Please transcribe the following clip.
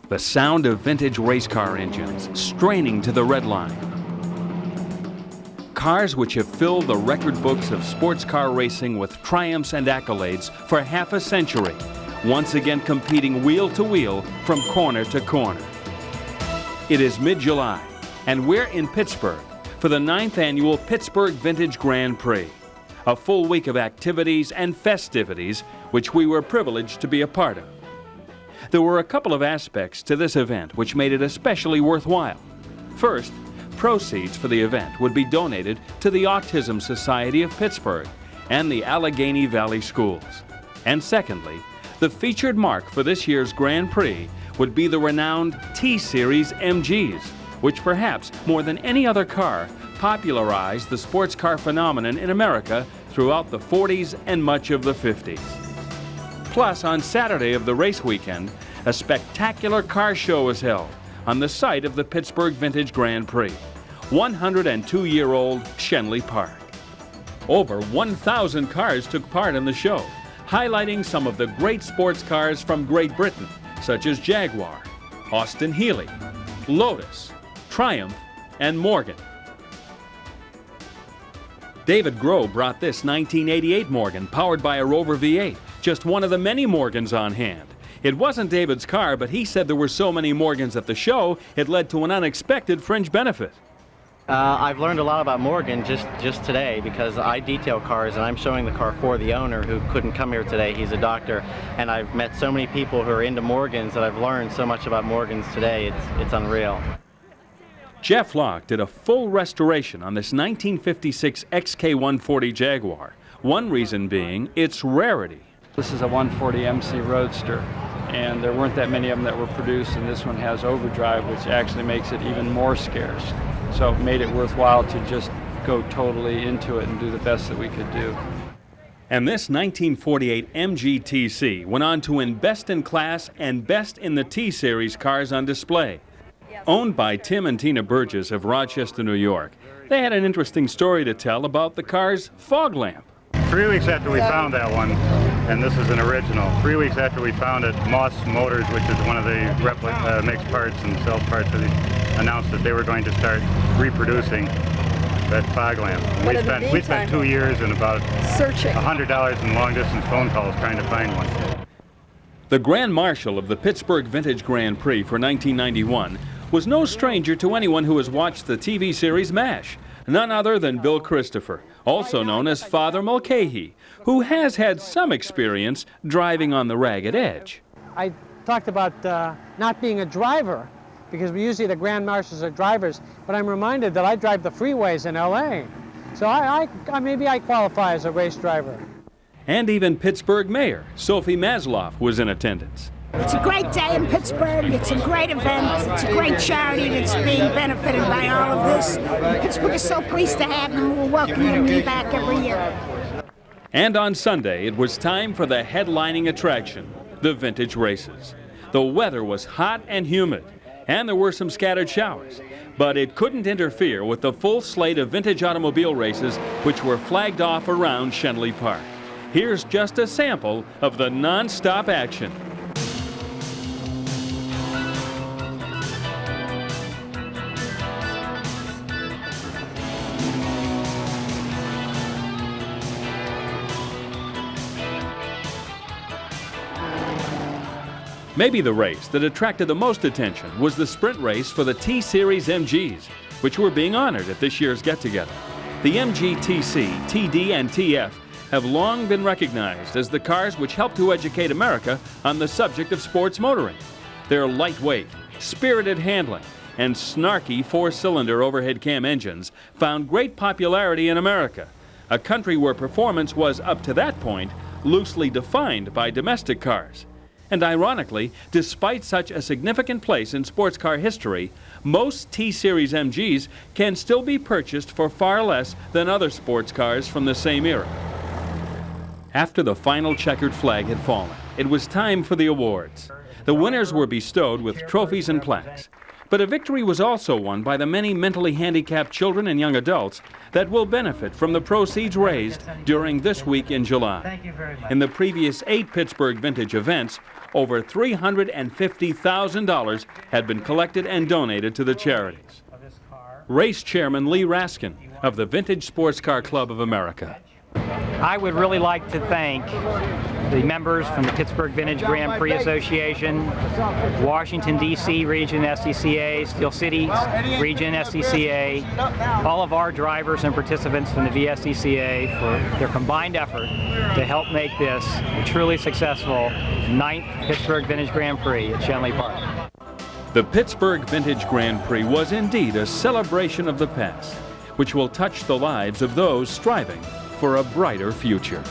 The sound of vintage race car engines straining to the red line. Cars which have filled the record books of sports car racing with triumphs and accolades for half a century, once again competing wheel to wheel from corner to corner. It is mid-July, and we're in Pittsburgh for the 9th annual Pittsburgh Vintage Grand Prix, a full week of activities and festivities which we were privileged to be a part of. There were a couple of aspects to this event which made it especially worthwhile. First, proceeds for the event would be donated to the Autism Society of Pittsburgh and the Allegheny Valley Schools. And secondly, the featured marque for this year's Grand Prix would be the renowned T-Series MGs, which perhaps more than any other car popularized the sports car phenomenon in America throughout the 40s and much of the 50s. Plus, on Saturday of the race weekend, a spectacular car show was held on the site of the Pittsburgh Vintage Grand Prix, 102-year-old Shenley Park. Over 1,000 cars took part in the show, highlighting some of the great sports cars from Great Britain, such as Jaguar, Austin Healey, Lotus, Triumph, and Morgan. David Grove brought this 1988 Morgan powered by a Rover V8, just one of the many Morgans on hand. It wasn't David's car, but he said there were so many Morgans at the show, it led to an unexpected fringe benefit. I've learned a lot about Morgan just today because I detail cars and I'm showing the car for the owner who couldn't come here today. He's a doctor, and I've met so many people who are into Morgans that I've learned so much about Morgans today. It's unreal. Jeff Locke did a full restoration on this 1956 XK140 Jaguar, one reason being its rarity. This is a 140 MC Roadster, and there weren't that many of them that were produced, and this one has overdrive, which actually makes it even more scarce. So it made it worthwhile to just go totally into it and do the best that we could do. And this 1948 MGTC went on to win Best in Class and Best in the T-Series cars on display. Owned by Tim and Tina Burgess of Rochester, New York, they had an interesting story to tell about the car's fog lamp. 3 weeks after we found that one, and this is an original, 3 weeks after we found it, Moss Motors, which is one of the makes parts and sells parts, announced that they were going to start reproducing that fog lamp. We spent 2 years and about $100 in long-distance phone calls trying to find one. The Grand Marshal of the Pittsburgh Vintage Grand Prix for 1991 was no stranger to anyone who has watched the TV series MASH. None other than Bill Christopher, also known as Father Mulcahy, who has had some experience driving on the ragged edge. I talked about not being a driver, because usually the Grand Marshals are drivers, but I'm reminded that I drive the freeways in LA. So maybe I qualify as a race driver. And even Pittsburgh Mayor Sophie Masloff was in attendance. It's a great day in Pittsburgh. It's a great event. It's a great charity that's being benefited by all of this. Pittsburgh is so pleased to have them. We're welcoming them back every year. And on Sunday, it was time for the headlining attraction, the vintage races. The weather was hot and humid, and there were some scattered showers. But it couldn't interfere with the full slate of vintage automobile races which were flagged off around Shenley Park. Here's just a sample of the non-stop action. Maybe the race that attracted the most attention was the sprint race for the T-Series MGs, which were being honored at this year's get-together. The MGTC, TD, and TF have long been recognized as the cars which help to educate America on the subject of sports motoring. Their lightweight, spirited handling, and snarky four-cylinder overhead cam engines found great popularity in America, a country where performance was, up to that point, loosely defined by domestic cars. And ironically, despite such a significant place in sports car history, most T-Series MGs can still be purchased for far less than other sports cars from the same era. After the final checkered flag had fallen, it was time for the awards. The winners were bestowed with trophies and plaques. But a victory was also won by the many mentally handicapped children and young adults that will benefit from the proceeds raised during this week in July. Thank you very much. In the previous 8 Pittsburgh Vintage events, over $350,000 had been collected and donated to the charities. Race Chairman Lee Raskin of the Vintage Sports Car Club of America. I would really like to thank the members from the Pittsburgh Vintage Grand Prix Association, Washington, D.C. Region SCCA, Steel City Region SCCA, all of our drivers and participants from the VSCCA for their combined effort to help make this a truly successful 9th Pittsburgh Vintage Grand Prix at Shenley Park. The Pittsburgh Vintage Grand Prix was indeed a celebration of the past, which will touch the lives of those striving for a brighter future.